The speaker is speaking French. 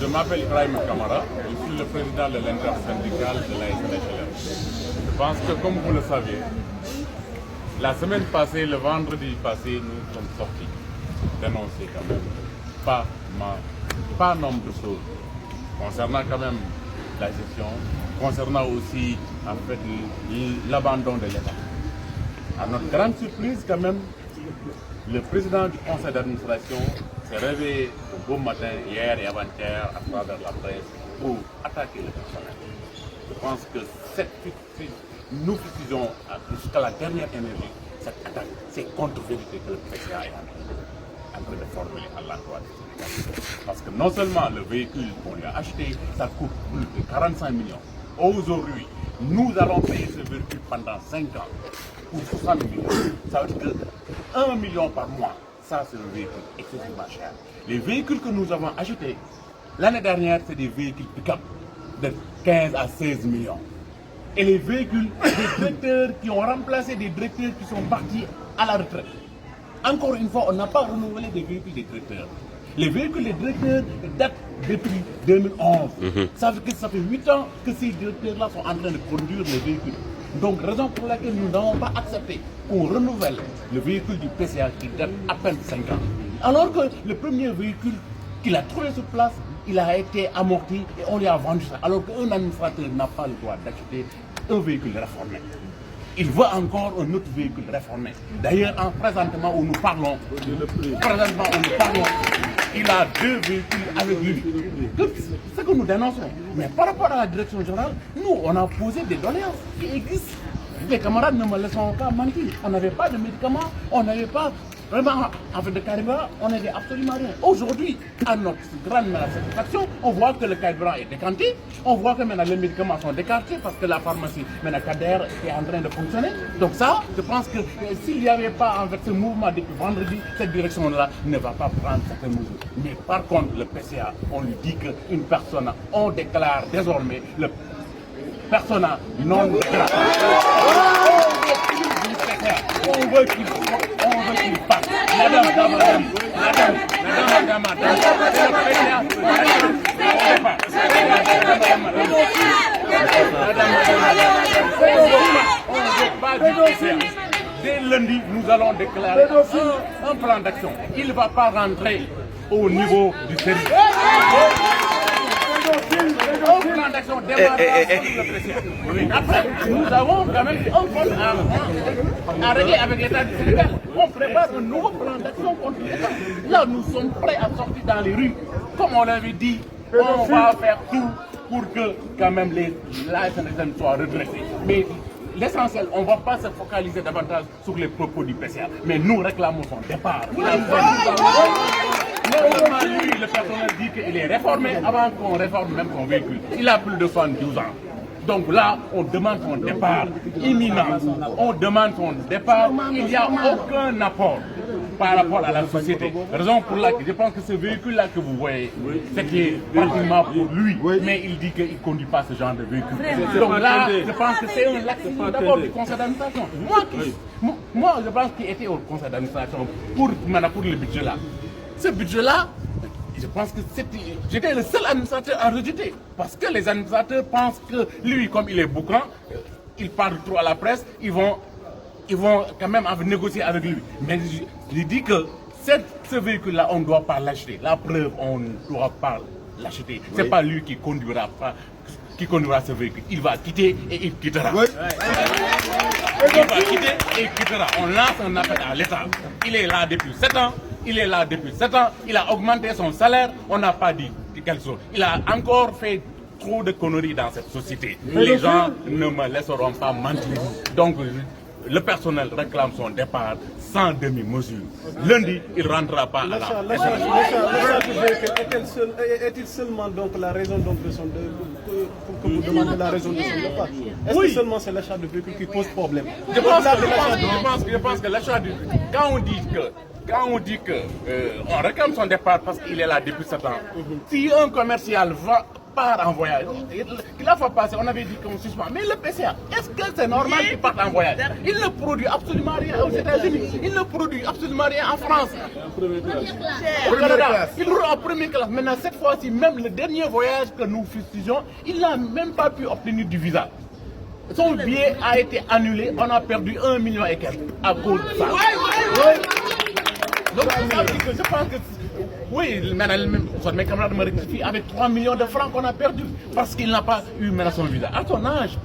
Je m'appelle Ibrahim Kamara, je suis le président de l'intersyndicale de la SNHLM. Je pense que comme vous le savez, la semaine passée, le vendredi passé, nous sommes sortis dénoncer quand même pas nombre de choses concernant quand même la gestion, concernant aussi en fait l'abandon de l'État. À notre grande surprise quand même, le président du conseil d'administration s'est réveillé au beau matin, hier et avant-hier, à travers la presse, pour attaquer le personnel. Je pense que nous faisons jusqu'à la dernière énergie, cette attaque, c'est contre-vérité que le PCA est en train de formuler à l'endroit des Sénégalais. Parce que non seulement le véhicule qu'on lui a acheté, ça coûte plus de 45 millions. Aujourd'hui, nous allons payer ce véhicule pendant 5 ans pour 60 millions. Ça veut dire que 1 million par mois, ça c'est un véhicule excessivement cher. Les véhicules que nous avons achetés l'année dernière, c'est des véhicules pick-up de 15 à 16 millions. Et les véhicules des directeurs qui ont remplacé des directeurs qui sont partis à la retraite. Encore une fois, on n'a pas renouvelé des véhicules des directeurs. Les véhicules des directeurs datent depuis 2011. Ça veut dire que ça fait 8 ans que ces directeurs-là sont en train de conduire les véhicules. Donc, raison pour laquelle nous n'avons pas accepté qu'on renouvelle le véhicule du PCA qui date à peine 5 ans. Alors que le premier véhicule qu'il a trouvé sur place, il a été amorti et on lui a vendu ça. Alors qu'un administrateur n'a pas le droit d'acheter un véhicule réformé. Il veut encore un autre véhicule réformé. D'ailleurs, présentement où nous parlons, il a 2 véhicules avec lui. C'est ce que nous dénonçons. Mais par rapport à la direction générale, nous, on a posé des doléances qui existent. Les camarades ne me laisseront pas mentir. On n'avait pas de médicaments, on n'avait pas vraiment, en fait, de carburant, on n'avait absolument rien. Aujourd'hui, à notre grande satisfaction, on voit que le carburant est décanté, on voit que maintenant les médicaments sont décantés parce que la pharmacie, maintenant Kader, est en train de fonctionner. Donc ça, je pense que s'il n'y avait pas en fait ce mouvement depuis vendredi, cette direction-là ne va pas prendre certaines mesures. Mais par contre, le PCA, on lui dit qu'une personne, on déclare désormais le persona non grata. On veut qu'il parte. Dès lundi, nous allons déclarer un plan d'action. Il ne va pas rentrer au niveau du service. Un plan d'action démarrera sur le PCA. Après, nous avons quand même un compte à régler avec l'État du Sénégal. On prépare un nouveau plan d'action contre l'État. Là, nous sommes prêts à sortir dans les rues. Comme on l'avait dit, on va faire tout pour que quand même la SNHLM soit redressée. Mais l'essentiel, on ne va pas se focaliser davantage sur les propos du PCA. Mais nous réclamons son départ. Lui, le personnel dit qu'il est réformé avant qu'on réforme même son véhicule. Il a plus de 72 ans. Donc là, on demande son départ imminent. On demande son départ. Il n'y a aucun apport par rapport à la société. Raison pour laquelle je pense que ce véhicule-là que vous voyez, c'était pratiquement pour lui. Mais il dit qu'il ne conduit pas ce genre de véhicule. Donc là, je pense que c'est un laxisme d'abord du conseil d'administration. Moi, je pense qu'il était au conseil d'administration pour le budget là. Ce budget-là, je pense que j'étais le seul administrateur à rejeter. Parce que les administrateurs pensent que lui, comme il est boucan, il parle trop à la presse, ils vont quand même négocier avec lui. Mais je dis que ce véhicule-là, on ne doit pas l'acheter. La preuve, on ne doit pas l'acheter. Ce n'est pas lui qui conduira ce véhicule. Il va quitter et il quittera. Oui. Il va quitter et il quittera. On lance un appel à l'État. Il est là depuis 7 ans. Il est là depuis 7 ans, il a augmenté son salaire, on n'a pas dit quelque chose. Il a encore fait trop de conneries dans cette société. Les gens ne me laisseront pas mentir. Donc, le personnel réclame son départ sans demi-mesure. Lundi, il ne rentrera pas à la Est-il seulement donc la raison donc de son pour que vous demandez la raison de son départ? Est-ce que seulement c'est l'achat de véhicules qui pose problème? Je pense que l'achat du... Quand on dit que on réclame son départ parce qu'il est là depuis 7 ans, si un commercial part en voyage. La fois passée, on avait dit qu'on suspend. Mais le PCA, est-ce que c'est normal qu'il parte en voyage? Il ne produit absolument rien aux États-Unis. Il ne produit absolument rien en France. Au Canada, il roule en première classe. Maintenant, cette fois-ci, même le dernier voyage que nous fustigeons, il n'a même pas pu obtenir du visa. Son billet a été annulé. On a perdu 1 million et quelques à cause de ça. Donc, je pense que oui, maintenant, mes camarades me rectifient avec 3 millions de francs qu'on a perdu parce qu'il n'a pas eu son visa. À son âge,